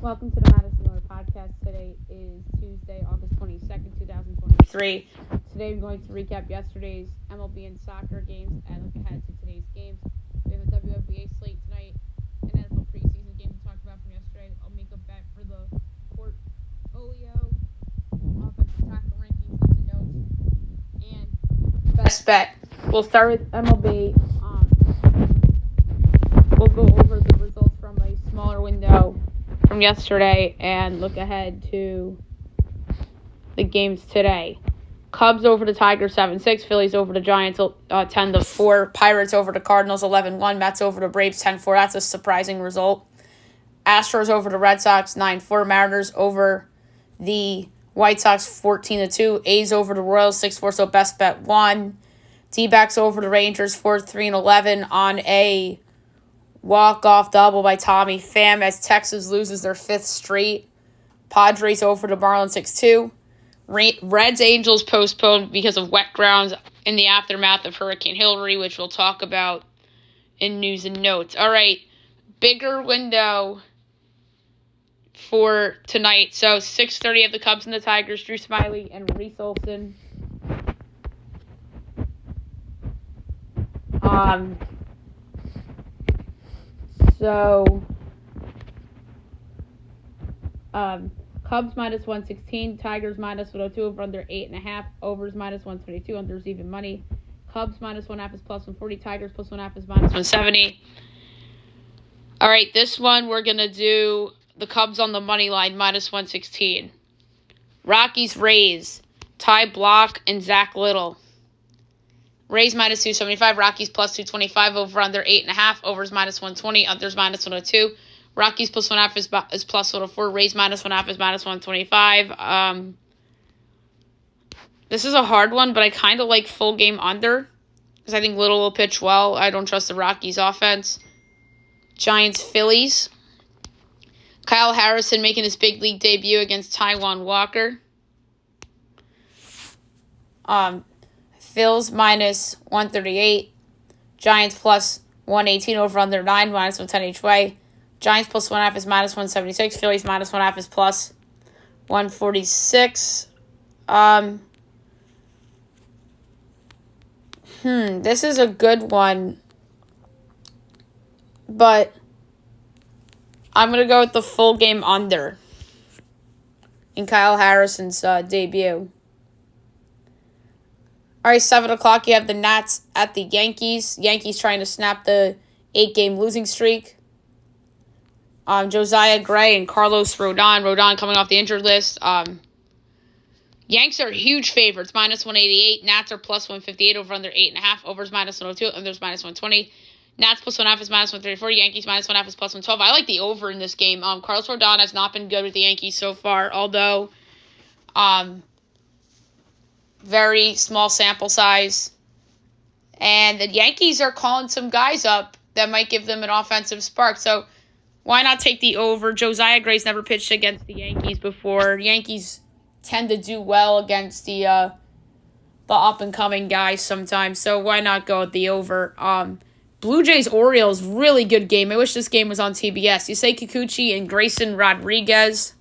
Welcome to the Madison Miller Podcast. Today is Tuesday, August 22nd, 2023. Today I'm going to recap yesterday's MLB and soccer games and look ahead to today's games. We have a WNBA slate tonight, an NFL preseason game to talk about from yesterday. I'll make a bet for the portfolio, offensive tackle rankings, news and notes, and best bet. We'll start with MLB. We'll go over the results from a smaller window from yesterday and look ahead to the games today. Cubs over the Tigers 7-6, Phillies over the Giants 10-4, Pirates over the Cardinals 11-1, Mets over the Braves 10-4. That's a surprising result. Astros over the Red Sox 9-4, Mariners over the White Sox 14-2, A's over the Royals 6-4, so best bet won. D-backs over the Rangers 4-3-11 on a walk-off double by Tommy Pham as Texas loses their fifth straight. Padres over the Marlins 6-2. Reds Angels postponed because of wet grounds in the aftermath of Hurricane Hillary, which we'll talk about in news and notes. All right, bigger window for tonight. So 6:30 of the Cubs and the Tigers, Drew Smyly and Reese Olson. Cubs minus 116, Tigers minus 102, over under 8.5, overs minus 122, unders even money. Cubs minus 1.5 is plus 140, Tigers plus 1.5 is minus 170. All right, this one we're going to do the Cubs on the money line minus 116. Rockies Rays, Ty Block and Zach Little. Rays minus 275, Rockies plus 225, over under 8.5, overs minus 120, unders minus 102. Rockies plus 1.5 is plus 104, Rays minus 1.5 is minus 125. This is a hard one, but I kind of like full game under because I think Little will pitch well. I don't trust the Rockies offense. Giants Phillies. Kyle Harrison making his big league debut against Taijuan Walker. Phils minus 138. Giants plus 118, over under 9, minus 110 each way. Giants plus 1.5 is minus 176. Phillies minus 1.5 is plus 146. This is a good one, but I'm going to go with the full game under in Kyle Harrison's debut. All right, 7 o'clock, you have the Nats at the Yankees. Yankees trying to snap the 8-game losing streak. Josiah Gray and Carlos Rodon. Rodon coming off the injured list. Yanks are huge favorites, minus 188. Nats are plus 158, over under 8.5. Overs minus 102, unders minus 120. Nats plus 1.5 is minus 134. Yankees minus 1.5 is plus 112. I like the over in this game. Carlos Rodon has not been good with the Yankees so far, although very small sample size. And the Yankees are calling some guys up that might give them an offensive spark. So why not take the over? Josiah Gray's never pitched against the Yankees before. Yankees tend to do well against the up-and-coming guys sometimes. So why not go with the over? Blue Jays Orioles, really good game. I wish this game was on TBS. Yusei Kikuchi and Grayson Rodriguez.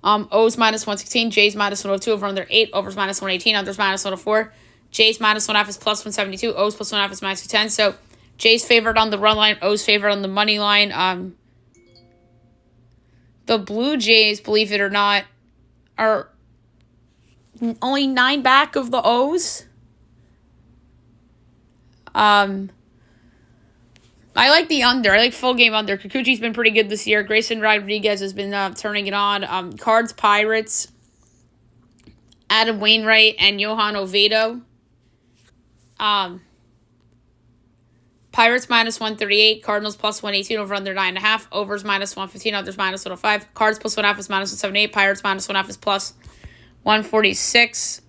O's minus 116, Jays minus 102, over under 8, overs minus 118, unders minus 104. Jays minus 1.5 is plus 172, O's plus 1.5 is minus 210. So Jays favored on the run line, O's favored on the money line. The Blue Jays, believe it or not, are only 9 back of the O's. I like the under. I like full game under. Kikuchi's been pretty good this year. Grayson Rodriguez has been turning it on. Cards Pirates, Adam Wainwright and Johan Oviedo. Pirates minus 138, Cardinals plus 118, over under 9.5, overs minus 115, unders minus 105. Cards plus 1.5 is minus 178, Pirates minus 1.5 is plus 146.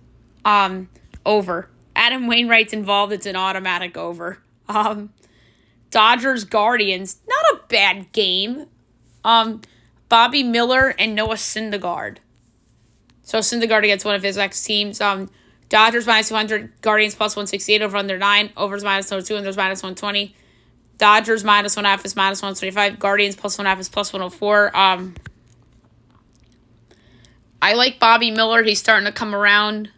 Over. Adam Wainwright's involved, it's an automatic over. Dodgers Guardians, not a bad game. Bobby Miller and Noah Syndergaard. So Syndergaard against one of his ex-teams. Dodgers minus 200, Guardians plus 168, over under 9, overs minus 102, and there's minus 120. Dodgers -1.5 is -125. Guardians +1.5 is +104. I like Bobby Miller. He's starting to come around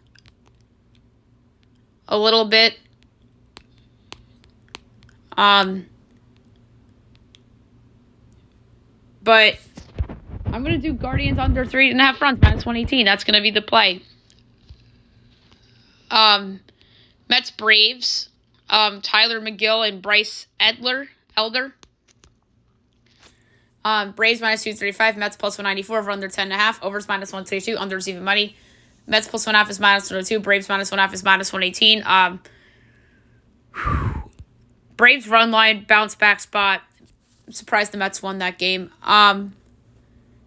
a little bit. But I'm going to do Guardians under 3.5 runs, -118. That's going to be the play. Mets Braves. Tyler McGill and Bryce Elder. Braves -235. Mets +194. Over under 10.5. Overs -122. Unders even money. Mets +1.5 is -102. Braves -1.5 is -118. Braves run line bounce back spot. I'm surprised the Mets won that game.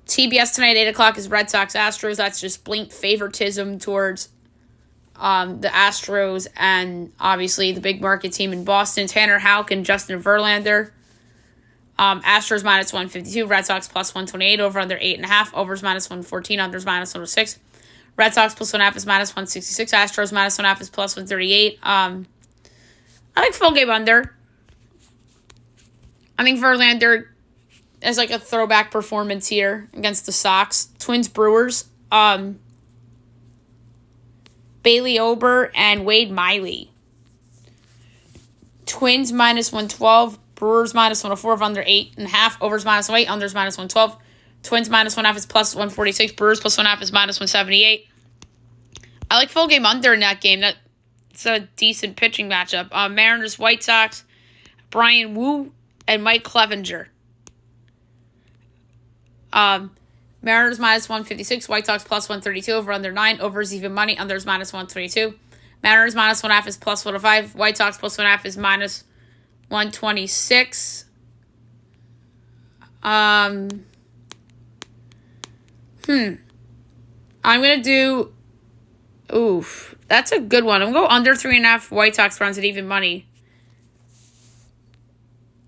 TBS tonight, 8 o'clock, is Red Sox Astros. That's just blatant favoritism towards the Astros and obviously the big market team in Boston. Tanner Houck and Justin Verlander. Astros -152. Red Sox +128. Over under 8.5. Overs -114. Unders -106. Red Sox +1.5 is -166. Astros -1.5 is +138. I like full game under. I think Verlander has like a throwback performance here against the Sox. Twins Brewers. Bailey Ober and Wade Miley. Twins -112. Brewers -104. Of under 8.5. Overs -108. Unders -112. Twins -1.5 is +146. Brewers +1.5 is -178. I like full game under in that game. That's a decent pitching matchup. Mariners White Sox. Brian Wu and Mike Clevenger. Mariners -156. White Sox +132. Over under 9. Overs even money. Unders -122. Mariners -1.5 is +105. White Sox +1.5 is -126. I'm gonna do. Oof, that's a good one. I'm gonna go under 3.5. White Sox runs at even money.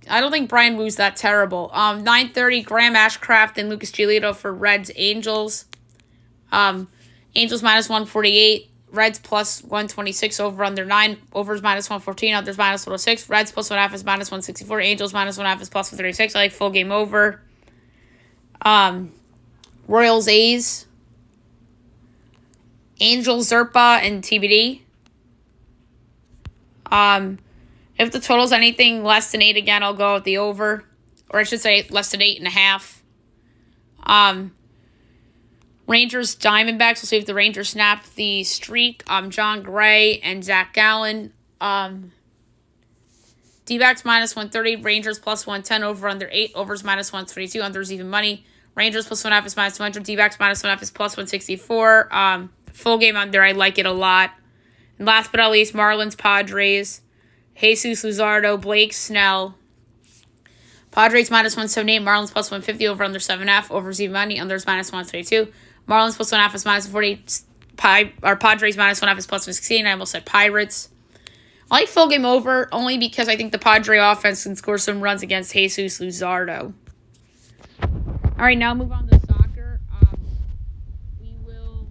I don't think Brian Wu's that terrible. 9:30, Graham Ashcraft and Lucas Giolito for Reds Angels. Angels -148. Reds +126. Over under 9. Overs -114. Unders -106. Reds +1.5 is -164. Angels -1.5 is +136. I like full game over. Royals A's. Angels Zerpa and TBD. If the total's anything less than 8 again, I'll go with the over. Or I should say less than 8.5. Rangers Diamondbacks. We'll see if the Rangers snap the streak. John Gray and Zach Gallen. D-backs -130. Rangers +110. Over under 8. Overs -122. Unders even money. Rangers +1.5 is -200. D-backs -1.5 is +164. Full game under. I like it a lot. And last but not least, Marlins Padres. Jesus Luzardo, Blake Snell. Padres -178. Marlins +150. Over under 7.5. Overs even money. Unders -132. Marlins +1.5 is -140. Padres -1.5 is +116. I almost said Pirates. I like full game over only because I think the Padre offense can score some runs against Jesus Luzardo. All right, now move on to soccer. We will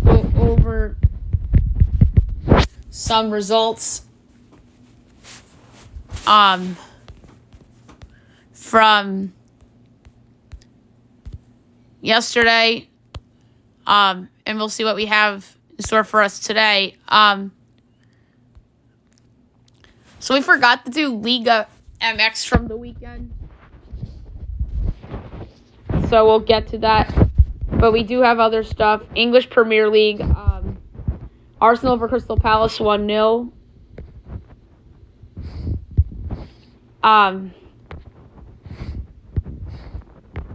go over some results from yesterday, and we'll see what we have in store for us today. So we forgot to do Liga MX from the weekend, so we'll get to that. But we do have other stuff. English Premier League, Arsenal over Crystal Palace 1-0.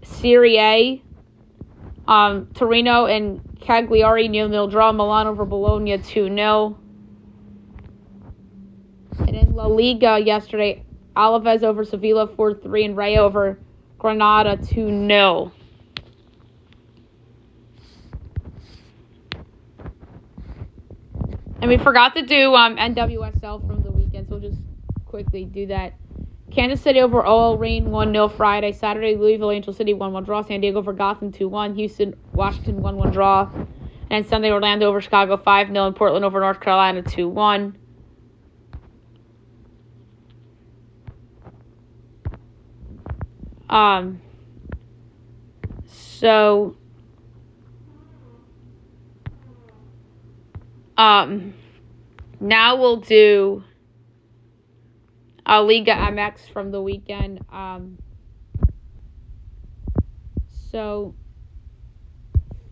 Serie A, Torino and Cagliari 0-0 draw. Milan over Bologna 2-0. And in La Liga yesterday, Alaves over Sevilla 4-3 and Rayo over Granada 2-0. And we forgot to do NWSL from the weekend, so we'll just quickly do that. Kansas City over OL Reign 1-0 Friday. Saturday, Louisville Angel City 1-1 draw. San Diego over Gotham 2-1. Houston, Washington 1-1 draw. And Sunday, Orlando over Chicago 5-0. And Portland over North Carolina 2-1. So, now we'll do Liga MX from the weekend. So,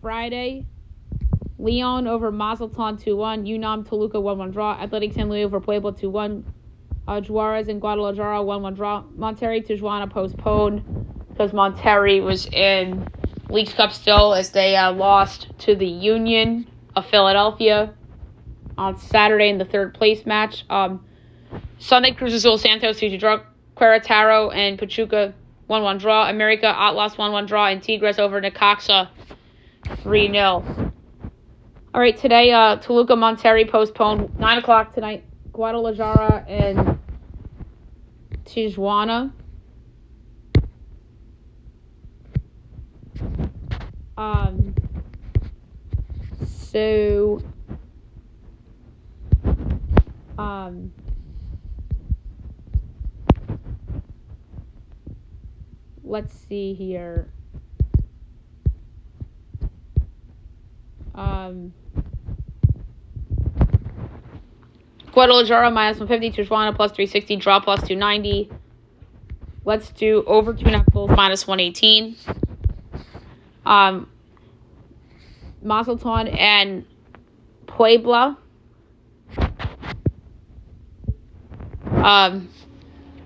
Friday, Leon over Mazatlan 2-1, UNAM Toluca 1-1 draw, Athletic San Luis over Puebla 2-1, Juarez and Guadalajara 1-1 draw, Monterrey Tijuana postponed because Monterrey was in Leagues Cup still as they lost to the Union of Philadelphia on Saturday in the third place match. Sunday, Cruz Azul Santos 2-2 draw, Querétaro and Pachuca 1-1 draw, America Atlas 1-1 draw, and Tigres over Necaxa 3-0. All right, today, Toluca Monterrey postponed 9 o'clock tonight. Guadalajara and Tijuana. Let's see here. Guadalajara minus 150, Tijuana plus 360, draw plus 290. Let's do over 2.5 goals minus 118. Mazatlan and Puebla.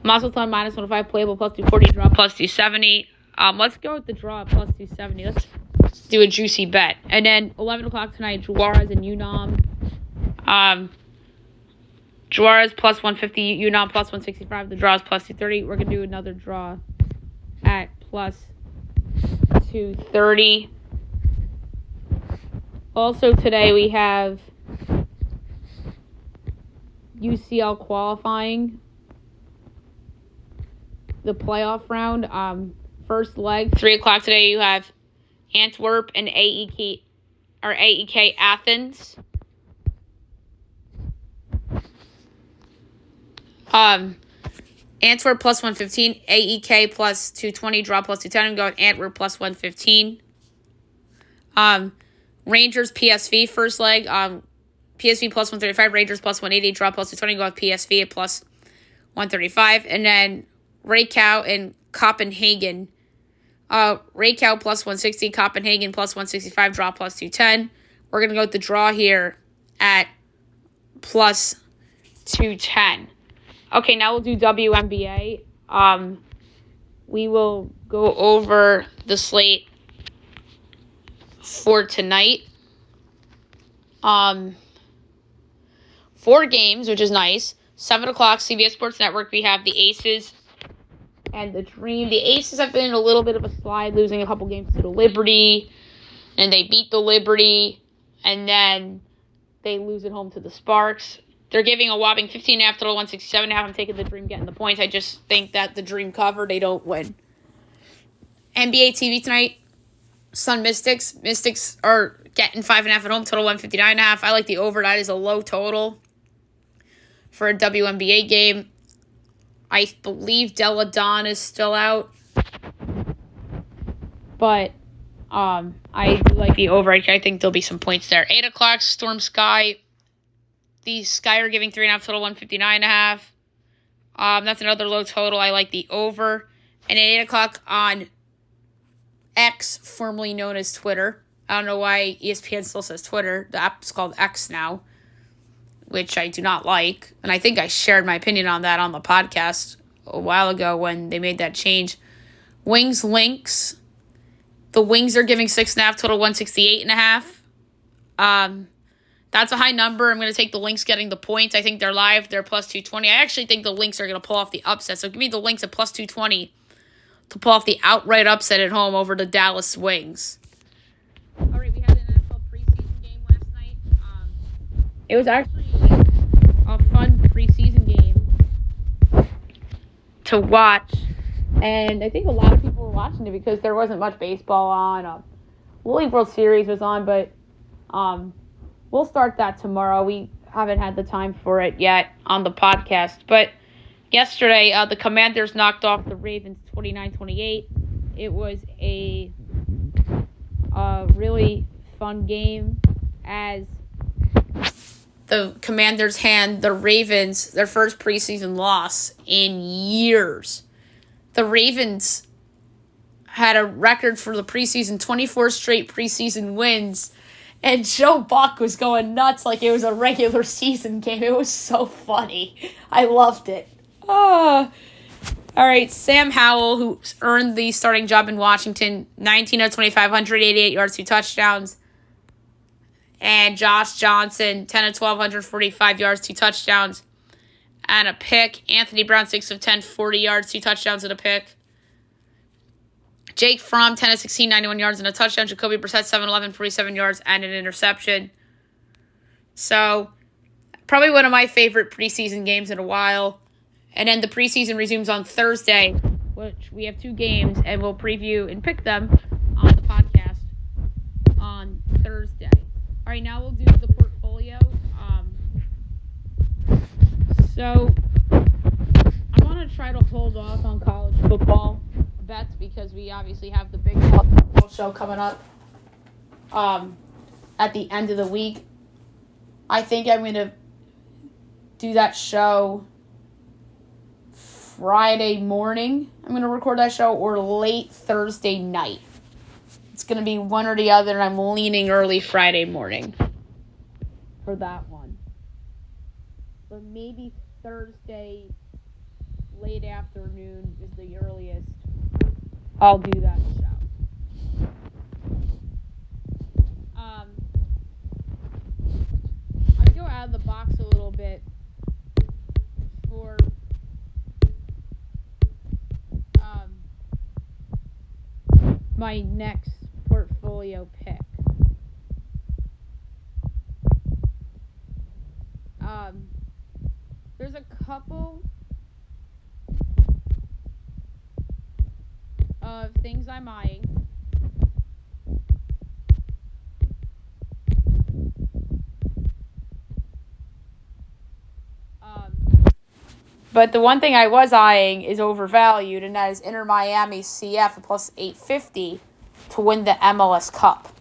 Mazatlan minus 105, Puebla plus 240, draw plus 270. Let's go with the draw at plus 270. Let's do a juicy bet. And then 11 o'clock tonight, Juarez and UNAM. Juarez plus 150, UNAM plus 165. The draw is plus 230. We're going to do another draw at plus 230. Also today we have UCL qualifying the playoff round. First leg, 3 o'clock today, you have Antwerp and AEK Athens. Antwerp plus 115, AEK plus 220, draw plus 210. I'm going Antwerp plus 115. Rangers PSV first leg. PSV plus 135, Rangers plus 180, draw plus 220. Go with PSV at plus 135. And then Reykjavik and Copenhagen. Reykjavik plus 160, Copenhagen plus 165, draw plus 210. We're going to go with the draw here at plus 210. Okay, now we'll do WNBA. We will go over the slate for tonight. 4 games, which is nice. 7 o'clock, CBS Sports Network, we have the Aces and the Dream. The Aces have been in a little bit of a slide, losing a couple games to the Liberty, and they beat the Liberty, and then they lose at home to the Sparks. They're giving a whopping 15.5 total, 167.5. I'm taking the Dream getting the points. I just think that the Dream cover, they don't win. NBA TV tonight, Sun Mystics. Mystics are getting 5.5 at home, total 159.5. I like the over. That is a low total for a WNBA game. I believe Della Don is still out. But I do like the over. I think there'll be some points there. 8 o'clock, Storm Sky. The Sky are giving 3.5 total, 159.5. That's another low total. I like the over. And at 8 o'clock on X, formerly known as Twitter. I don't know why ESPN still says Twitter. The app's called X now, which I do not like. And I think I shared my opinion on that on the podcast a while ago when they made that change. Wings Lynx. The Wings are giving 6.5 total, 168.5. That's a high number. I'm going to take the Lynx getting the points. I think they're live. They're plus 220. I actually think the Lynx are going to pull off the upset. So give me the Lynx at plus 220 to pull off the outright upset at home over the Dallas Wings. All right, we had an NFL preseason game last night. It was actually a fun preseason game to watch. And I think a lot of people were watching it because there wasn't much baseball on. League World Series was on, but we'll start that tomorrow. We haven't had the time for it yet on the podcast. But Yesterday, the Commanders knocked off the Ravens 29-28. It was a really fun game as the Commanders hand the Ravens their first preseason loss in years. The Ravens had a record for the preseason, 24 straight preseason wins, and Joe Buck was going nuts like it was a regular season game. It was so funny. I loved it. All right, Sam Howell, who earned the starting job in Washington, 19 of 25, 188 yards, 2 touchdowns. And Josh Johnson, 10 of 12, 145 yards, 2 touchdowns, and a pick. Anthony Brown, 6 of 10, 40 yards, 2 touchdowns, and a pick. Jake Fromm, 10 of 16, 91 yards, and a touchdown. Jacoby Brissett, 7 of 11, 47 yards, and an interception. So, probably one of my favorite preseason games in a while. And then the preseason resumes on Thursday, which we have 2 games, and we'll preview and pick them on the podcast on Thursday. All right, now we'll do the portfolio. So I want to try to hold off on college football bets because we obviously have the big college football show coming up at the end of the week. I think I'm going to do that show Friday morning. I'm going to record that show or late Thursday night. It's going to be one or the other, and I'm leaning early Friday morning for that one. But maybe Thursday late afternoon is the earliest I'll do that show. I go out of the box a little bit for my next portfolio pick. There's a couple of things I'm eyeing. But the one thing I was eyeing is overvalued, and that is Inter Miami CF at plus 850 to win the MLS Cup.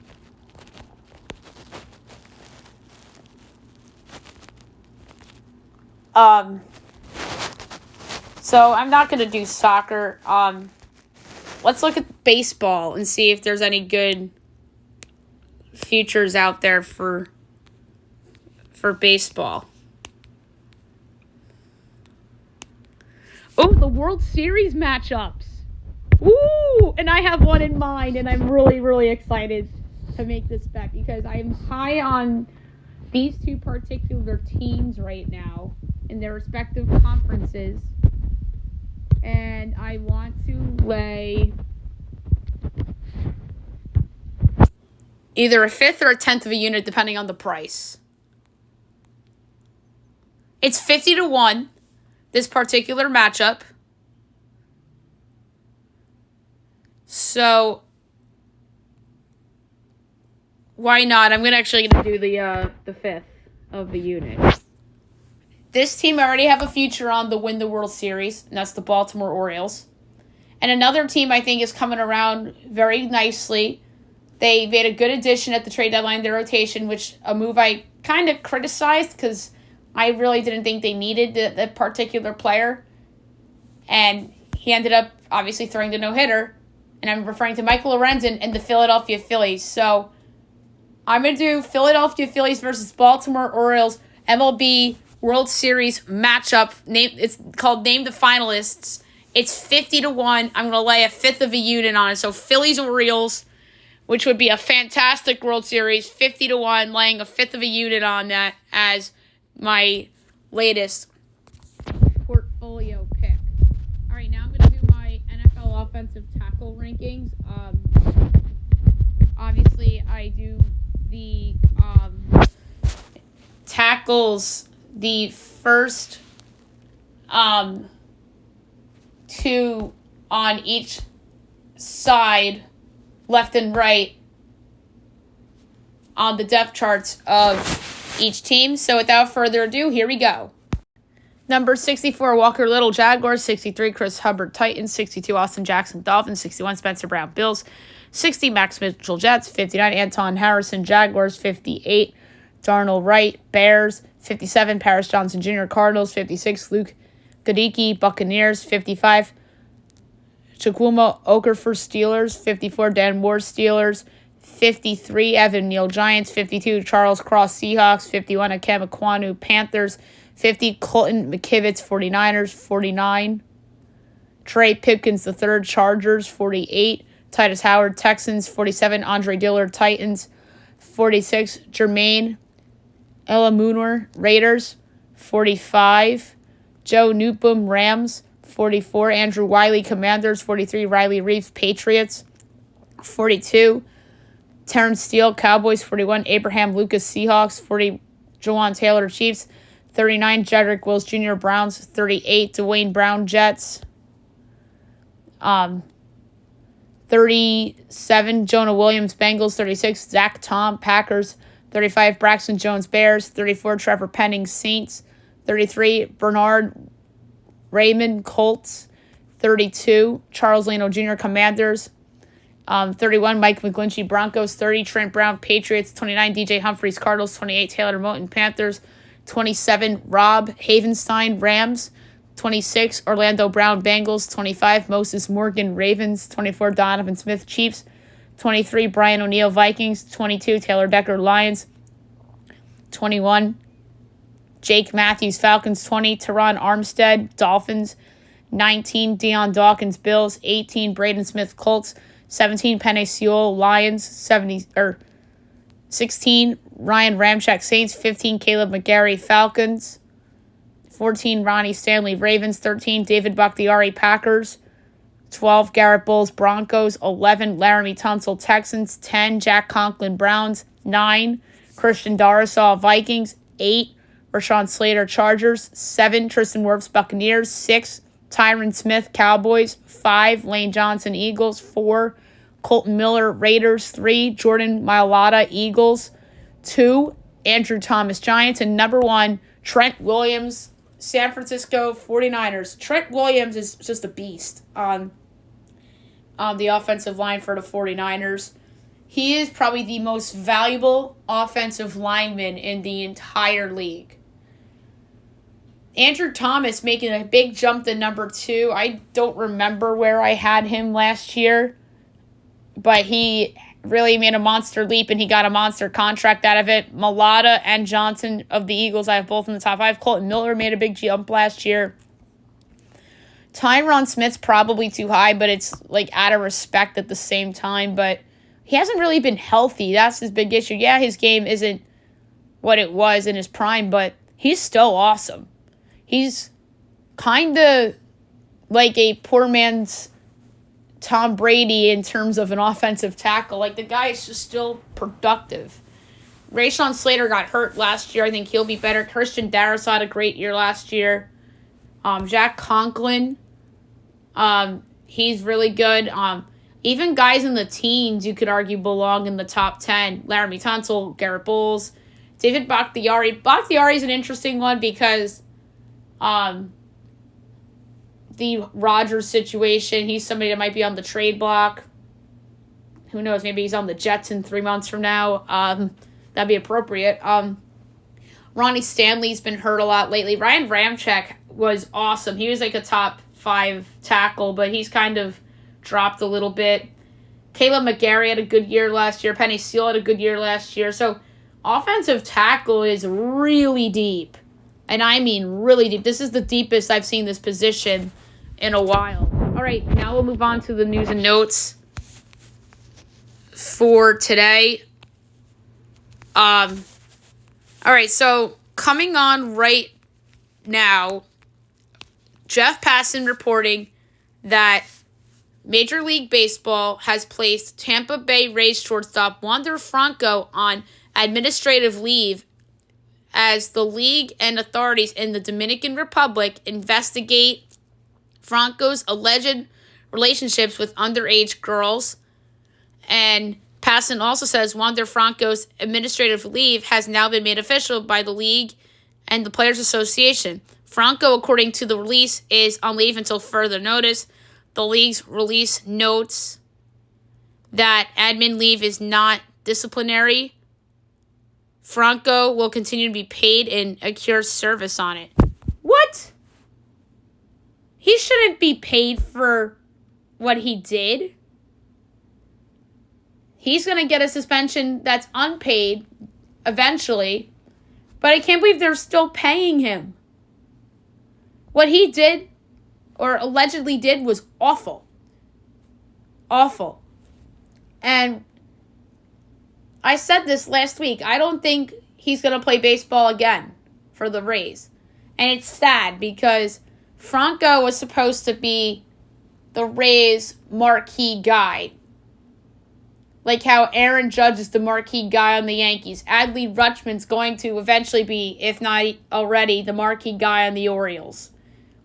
So I'm not going to do soccer. Let's look at baseball and see if there's any good futures out there for baseball. Oh, the World Series matchups. Ooh, and I have one in mind, and I'm really, really excited to make this bet because I am high on these 2 particular teams right now in their respective conferences, and I want to lay either a fifth or a tenth of a unit depending on the price. It's 50-1. This particular matchup. So why not? I'm actually going to do the fifth of the unit. This team I already have a future on to win the World Series, and that's the Baltimore Orioles. And another team I think is coming around very nicely. They made a good addition at the trade deadline, their rotation, which a move I kind of criticized because I really didn't think they needed that particular player. And he ended up obviously throwing the no-hitter. And I'm referring to Michael Lorenzen and the Philadelphia Phillies. So I'm going to do Philadelphia Phillies versus Baltimore Orioles MLB World Series matchup. It's called Name the Finalists. It's 50-1. I'm going to lay a fifth of a unit on it. So Phillies Orioles, which would be a fantastic World Series, 50-1, laying a fifth of a unit on that as my latest portfolio pick. All right, now I'm going to do my NFL offensive tackle rankings. Obviously, I do the tackles, the first 2 on each side, left and right, on the depth charts of each team. So without further ado, here we go. Number 64, Walker Little, Jaguars. 63, Chris Hubbard, Titans. 62, Austin Jackson, Dolphins. 61, Spencer Brown, Bills. 60, Max Mitchell, Jets. 59, Anton Harrison, Jaguars. 58, Darnell Wright, Bears. 57, Paris Johnson Jr., Cardinals. 56, Luke Gadicki, Buccaneers. 55, Chukwuma Okafor, Steelers. 54, Dan Moore, Steelers. 53, Evan Neal, Giants. 52, Charles Cross, Seahawks. 51, Akem Ekwonu, Panthers. 50, Colton McKivitz, 49ers. 49, Trey Pipkins III, Chargers. 48, Titus Howard, Texans. 47, Andre Dillard, Titans. 46, Jermaine Elamunor, Raiders. 45, Joe Newcomb, Rams. 44, Andrew Wiley, Commanders. 43, Riley Reeves, Patriots. 42, Terrence Steele, Cowboys. 41, Abraham Lucas, Seahawks. 40, Jawan Taylor, Chiefs. 39, Jedrick Wills Jr., Browns. 38, Dwayne Brown, Jets. 37, Jonah Williams, Bengals. 36, Zach Tom, Packers. 35, Braxton Jones, Bears. 34, Trevor Penning, Saints. 33, Bernard Raymond, Colts. 32, Charles Leno Jr., Commanders. 31, Mike McGlinchey, Broncos. 30, Trent Brown, Patriots. 29, DJ Humphries, Cardinals. 28, Taylor Moton, Panthers. 27, Rob Havenstein, Rams. 26, Orlando Brown, Bengals. 25, Moses Morgan, Ravens. 24, Donovan Smith, Chiefs. 23, Brian O'Neill, Vikings. 22, Taylor Decker, Lions. 21, Jake Matthews, Falcons. 20, Teron Armstead, Dolphins. 19, Deion Dawkins, Bills. 18, Braden Smith, Colts. 17, Penei Sewell, Lions. 16, Ryan Ramczyk, Saints. 15, Caleb McGarry, Falcons. 14, Ronnie Stanley, Ravens. 13, David Bakhtiari, Packers. 12, Garrett Bowles, Broncos. 11, Laramie Tunsil, Texans. 10, Jack Conklin, Browns. 9, Christian Darrisaw, Vikings. 8, Rashawn Slater, Chargers. 7, Tristan Wirfs, Buccaneers. 6, Tyron Smith, Cowboys. 5, Lane Johnson, Eagles. 4, Colton Miller, Raiders. 3, Jordan Mailata, Eagles. 2, Andrew Thomas, Giants. And number 1, Trent Williams, San Francisco 49ers. Trent Williams is just a beast on the offensive line for the 49ers. He is probably the most valuable offensive lineman in the entire league. Andrew Thomas making a big jump to number 2. I don't remember where I had him last year, but he really made a monster leap, and he got a monster contract out of it. Mailata and Johnson of the Eagles, I have both in the top 5. Colton Miller made a big jump last year. Tyron Smith's probably too high, but it's like out of respect at the same time. But he hasn't really been healthy. That's his big issue. Yeah, his game isn't what it was in his prime, but he's still awesome. He's kind of like a poor man's Tom Brady in terms of an offensive tackle. Like, the guy is just still productive. Rashawn Slater got hurt last year. I think he'll be better. Christian Darrisaw had a great year last year. Jack Conklin, he's really good. Even guys in the teens, you could argue, belong in the top 10. Laramie Tunsil, Garrett Bowles, David Bakhtiari. Bakhtiari is an interesting one because the Rodgers situation, he's somebody that might be on the trade block. Who knows? Maybe he's on the Jets in 3 months from now. That'd be appropriate. Ronnie Stanley's been hurt a lot lately. Ryan Ramczyk was awesome. He was like a top 5 tackle, but he's kind of dropped a little bit. Caleb McGarry had a good year last year. Penei Sewell had a good year last year. So offensive tackle is really deep. And I mean really deep. This is the deepest I've seen this position in a while. All right, now we'll move on to the news and notes for today. All right, so coming on right now, Jeff Passan reporting that Major League Baseball has placed Tampa Bay Rays shortstop Wander Franco on administrative leave as the league and authorities in the Dominican Republic investigate Franco's alleged relationships with underage girls. And Passan also says Wander Franco's administrative leave has now been made official by the league and the Players Association. Franco, according to the release, is on leave until further notice. The league's release notes that admin leave is not disciplinary. Franco will continue to be paid and accrue service on it. What? He shouldn't be paid for what he did. He's going to get a suspension that's unpaid eventually. But I can't believe they're still paying him. What he did, or allegedly did, was awful. Awful. And I said this last week. I don't think he's going to play baseball again for the Rays. And it's sad because Franco was supposed to be the Rays' marquee guy. Like how Aaron Judge is the marquee guy on the Yankees. Adley Rutschman's going to eventually be, if not already, the marquee guy on the Orioles.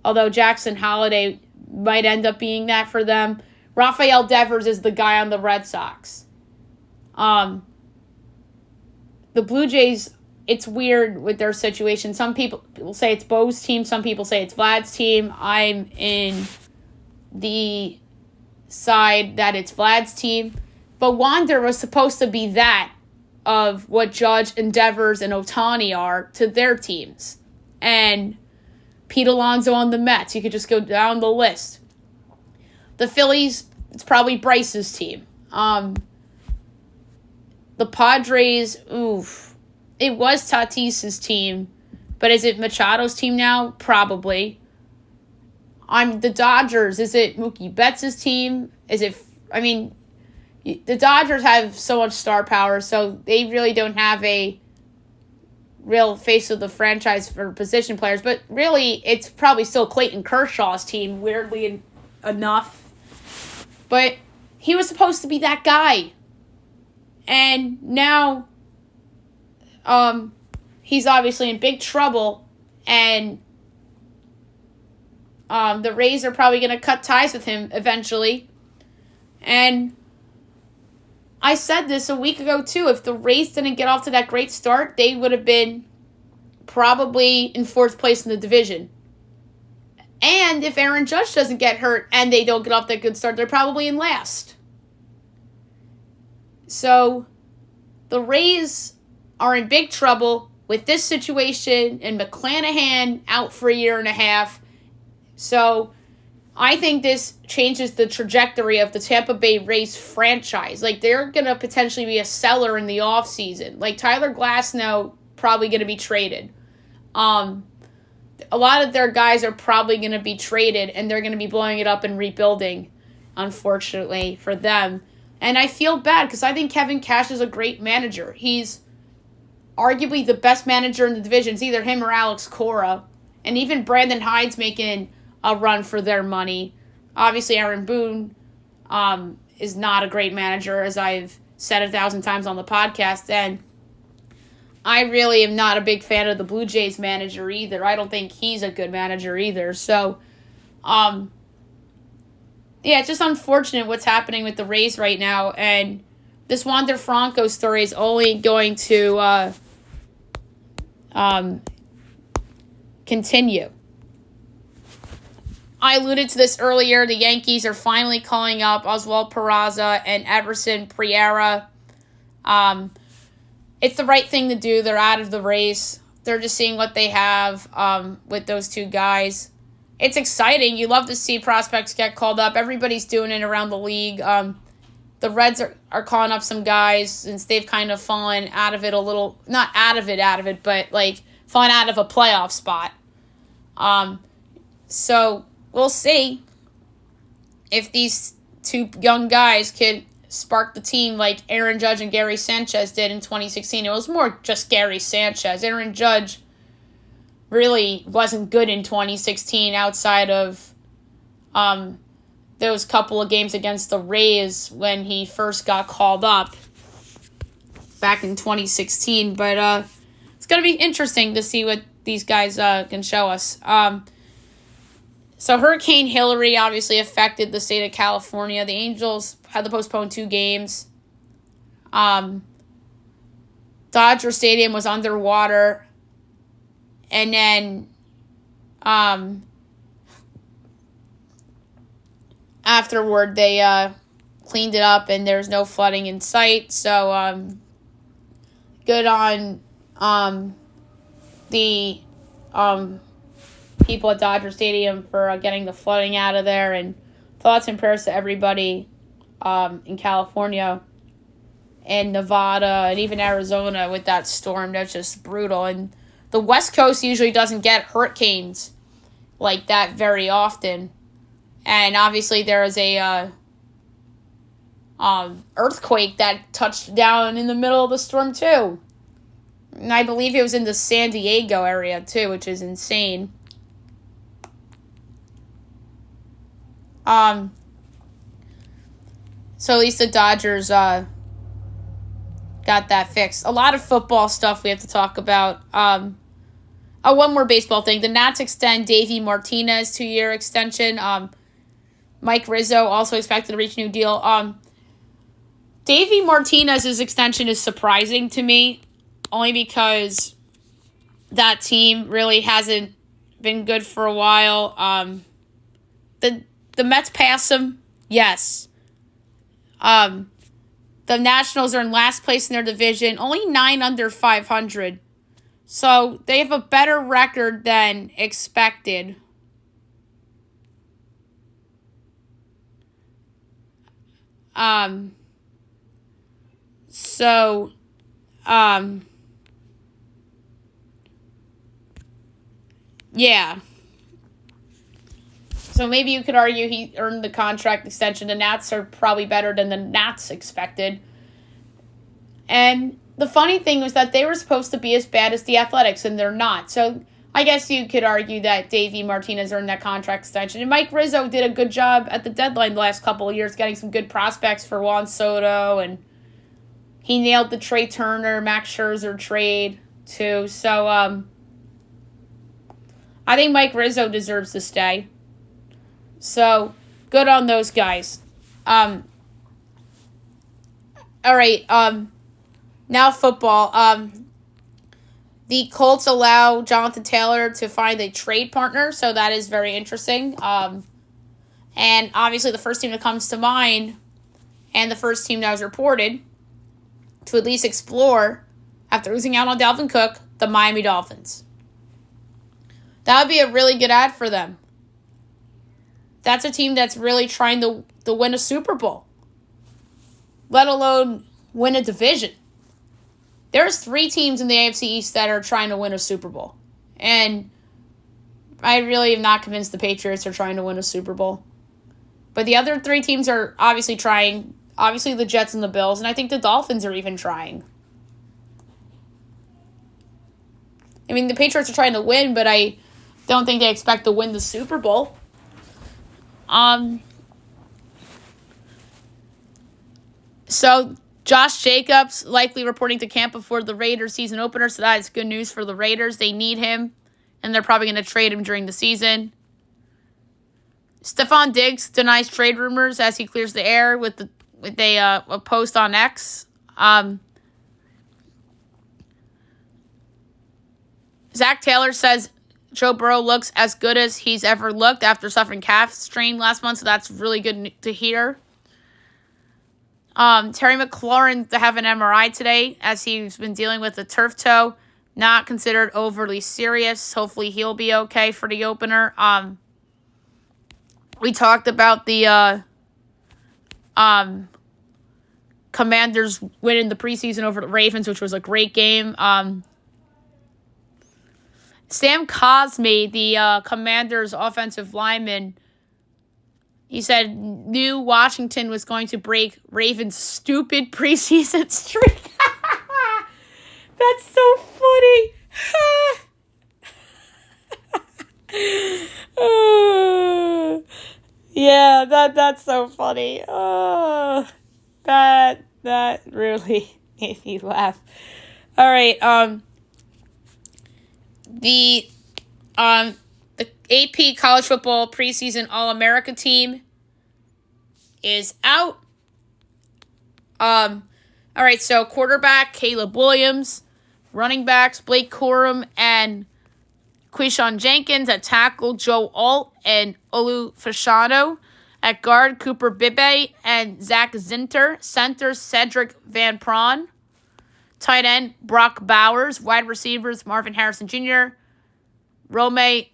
Although Jackson Holliday might end up being that for them. Rafael Devers is the guy on the Red Sox. The Blue Jays, it's weird with their situation. Some people say it's Bo's team. Some people say it's Vlad's team. I'm in the side that it's Vlad's team. But Wander was supposed to be that of what Judge and Devers and Ohtani are to their teams. And Pete Alonso on the Mets. You could just go down the list. The Phillies, it's probably Bryce's team. The Padres, it was Tatis's team. But is it Machado's team now? Probably. The Dodgers, is it Mookie Betts' team? The Dodgers have so much star power, so they really don't have a real face of the franchise for position players. But really, it's probably still Clayton Kershaw's team, weirdly enough. But he was supposed to be that guy. And now he's obviously in big trouble. And the Rays are probably going to cut ties with him eventually. And I said this a week ago, too. If the Rays didn't get off to that great start, they would have been probably in fourth place in the division. And if Aaron Judge doesn't get hurt and they don't get off that good start, they're probably in last. So the Rays are in big trouble with this situation and McClanahan out for a year and a half. So I think this changes the trajectory of the Tampa Bay Rays franchise. Like, they're going to potentially be a seller in the offseason. Like, Tyler Glasnow probably going to be traded. A lot of their guys are probably going to be traded, and they're going to be blowing it up and rebuilding, unfortunately, for them. And I feel bad because I think Kevin Cash is a great manager. He's arguably the best manager in the division. It's either him or Alex Cora. And even Brandon Hyde's making a run for their money. Obviously, Aaron Boone is not a great manager, as I've said 1,000 times on the podcast. And I really am not a big fan of the Blue Jays manager either. I don't think he's a good manager either. So, it's just unfortunate what's happening with the Rays right now. And this Wander Franco story is only going to continue. I alluded to this earlier. The Yankees are finally calling up Oswald Peraza and Everson Pereira. It's the right thing to do. They're out of the race. They're just seeing what they have with those two guys. It's exciting. You love to see prospects get called up. Everybody's doing it around the league. The Reds are calling up some guys since they've kind of fallen out of it a little. Not out of it, but like fallen out of a playoff spot. So we'll see if these two young guys can spark the team like Aaron Judge and Gary Sanchez did in 2016. It was more just Gary Sanchez. Aaron Judge really wasn't good in 2016 outside of those couple of games against the Rays when he first got called up back in 2016. But it's going to be interesting to see what these guys can show us. So Hurricane Hillary obviously affected the state of California. The Angels had to postpone 2 games. Dodger Stadium was underwater. And then Afterward, they cleaned it up, and there's no flooding in sight. So good on the people at Dodger Stadium for getting the flooding out of there, and thoughts and prayers to everybody in California and Nevada and even Arizona with that storm. That's just brutal. And the West Coast usually doesn't get hurricanes like that very often. And obviously there is a earthquake that touched down in the middle of the storm too. And I believe it was in the San Diego area too, which is insane. So at least the Dodgers got that fixed. A lot of football stuff we have to talk about. One more baseball thing. The Nats extend Davey Martinez 2-year extension. Mike Rizzo also expected to reach a new deal. Davey Martinez's extension is surprising to me, only because that team really hasn't been good for a while. The Mets pass him, yes. The Nationals are in last place in their division, only 9 under 500. So they have a better record than expected. Yeah. So maybe you could argue he earned the contract extension. The Nats are probably better than the Nats expected. And the funny thing was that they were supposed to be as bad as the Athletics, and they're not. So I guess you could argue that Davey Martinez earned that contract extension. And Mike Rizzo did a good job at the deadline the last couple of years, getting some good prospects for Juan Soto, and he nailed the Trey Turner, Max Scherzer trade too. So I think Mike Rizzo deserves to stay. So good on those guys. All right. Now football. The Colts allow Jonathan Taylor to find a trade partner, so that is very interesting. And obviously the first team that comes to mind, and the first team that was reported to at least explore after losing out on Dalvin Cook, the Miami Dolphins. That would be a really good ad for them. That's a team that's really trying to win a Super Bowl, let alone win a division. There's 3 teams in the AFC East that are trying to win a Super Bowl. And I really am not convinced the Patriots are trying to win a Super Bowl. But the other 3 teams are obviously trying. Obviously the Jets and the Bills. And I think the Dolphins are even trying. I mean, the Patriots are trying to win, but I don't think they expect to win the Super Bowl. So Josh Jacobs likely reporting to camp before the Raiders season opener, so that is good news for the Raiders. They need him, and they're probably going to trade him during the season. Stephon Diggs denies trade rumors as he clears the air with a post on X. Zach Taylor says Joe Burrow looks as good as he's ever looked after suffering calf strain last month, so that's really good to hear. Terry McLaurin to have an MRI today as he's been dealing with a turf toe. Not considered overly serious. Hopefully he'll be okay for the opener. We talked about the Commanders winning the preseason over the Ravens, which was a great game. Sam Cosme, the Commanders offensive lineman, he said knew Washington was going to break Ravens' stupid preseason streak. That's so funny. Yeah, that's so funny. That really made me laugh. All right, the AP College Football Preseason All-America team is out. All right, so quarterback Caleb Williams, running backs Blake Corum and Quishon Jenkins at tackle, Joe Alt and Olu Fashano. At guard, Cooper Bibe and Zach Zinter. Center, Cedric Van Prawn. Tight end, Brock Bowers. Wide receivers, Marvin Harrison Jr., Rome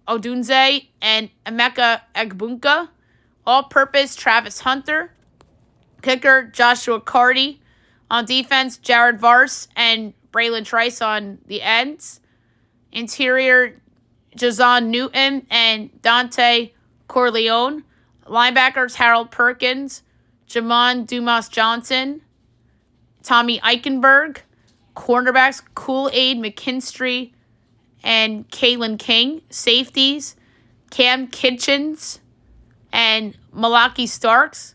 Odunze, and Emeka Egbunka. All-purpose, Travis Hunter. Kicker, Joshua Carty. On defense, Jared Vars and Braylon Trice on the ends. Interior, Jazon Newton and Dante Corleone. Linebackers, Harold Perkins, Jamon Dumas-Johnson, Tommy Eichenberg. Cornerbacks, Kool-Aid McKinstry and Kalen King. Safeties, Cam Kitchens and Malaki Starks.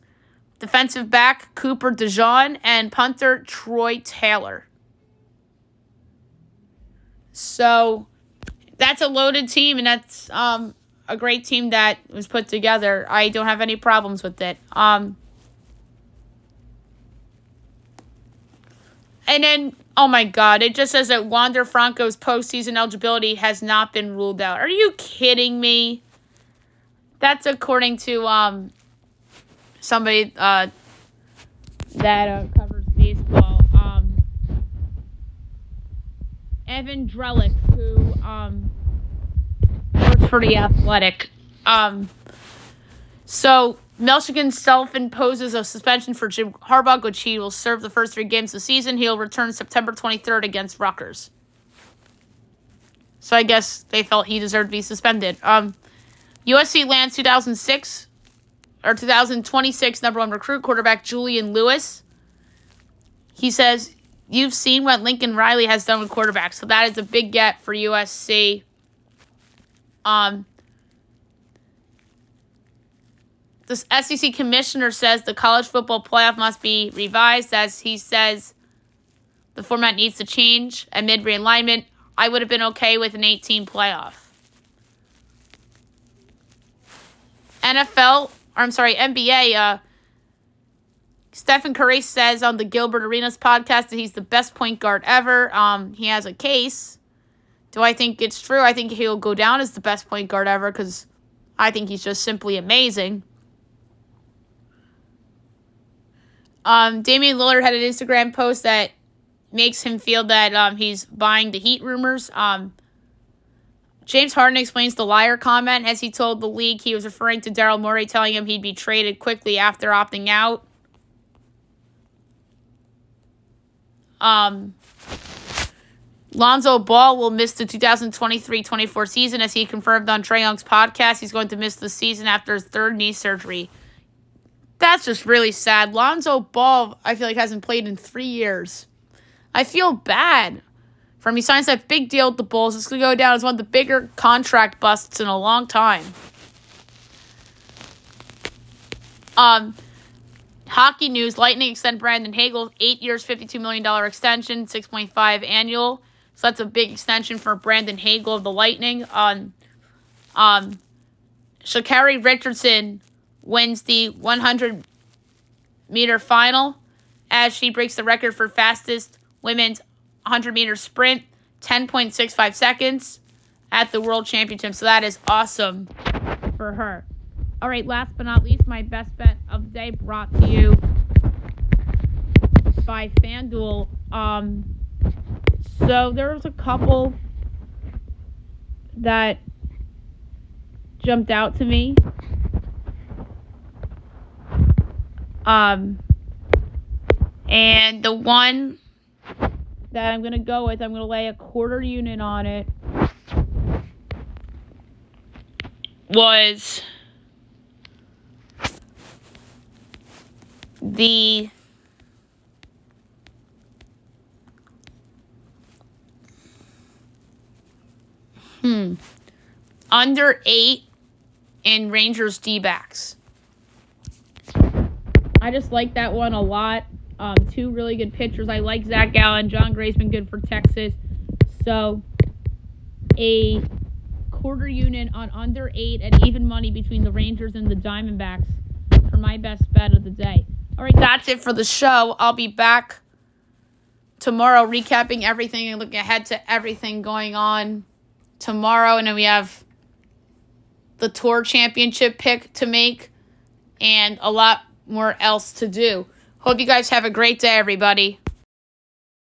Defensive back, Cooper DeJean, and punter, Troy Taylor. So that's a loaded team, and that's a great team that was put together. I don't have any problems with it. And then, oh my God, it just says that Wander Franco's postseason eligibility has not been ruled out. Are you kidding me? That's according to somebody that covers baseball. Evan Drellick, who works for The Athletic. So Michigan self-imposes a suspension for Jim Harbaugh, which he will serve the first 3 games of the season. He'll return September 23rd against Rutgers. So I guess they felt he deserved to be suspended. USC lands 2026 number 1 recruit, quarterback Julian Lewis. He says, "You've seen what Lincoln Riley has done with quarterbacks." So that is a big get for USC. The SEC commissioner says the college football playoff must be revised, as he says the format needs to change amid realignment. I would have been okay with an 18 playoff. NBA, Stephen Curry says on the Gilbert Arenas podcast that he's the best point guard ever. He has a case. Do I think it's true? I think he'll go down as the best point guard ever because I think he's just simply amazing. Damian Lillard had an Instagram post that makes him feel that he's buying the Heat rumors. James Harden explains the liar comment as he told the league he was referring to Daryl Morey telling him he'd be traded quickly after opting out. Lonzo Ball will miss the 2023-24 season as he confirmed on Trae Young's podcast. He's going to miss the season after his 3rd knee surgery. That's just really sad. Lonzo Ball, I feel like, hasn't played in 3 years. I feel bad for him. He signs that big deal with the Bulls. It's going to go down as one of the bigger contract busts in a long time. Hockey news. Lightning extend Brandon Hagel 8 years, $52 million extension, 6.5 annual. So that's a big extension for Brandon Hagel of the Lightning. Sha'Carri Richardson wins the 100-meter final as she breaks the record for fastest women's 100-meter sprint, 10.65 seconds at the World Championship. So that is awesome for her. All right, last but not least, my best bet of the day brought to you by FanDuel. So there was a couple that jumped out to me. And the one that I'm going to go with, I'm going to lay a quarter unit on it, was the under 8 in Rangers D-backs. I just like that one a lot. 2 really good pitchers. I like Zach Gallen. John Gray's been good for Texas. So a quarter unit on under 8 at even money between the Rangers and the Diamondbacks for my best bet of the day. All right, that's it for the show. I'll be back tomorrow recapping everything and looking ahead to everything going on tomorrow, and then we have the Tour Championship pick to make and a lot more else to do. Hope you guys have a great day, everybody.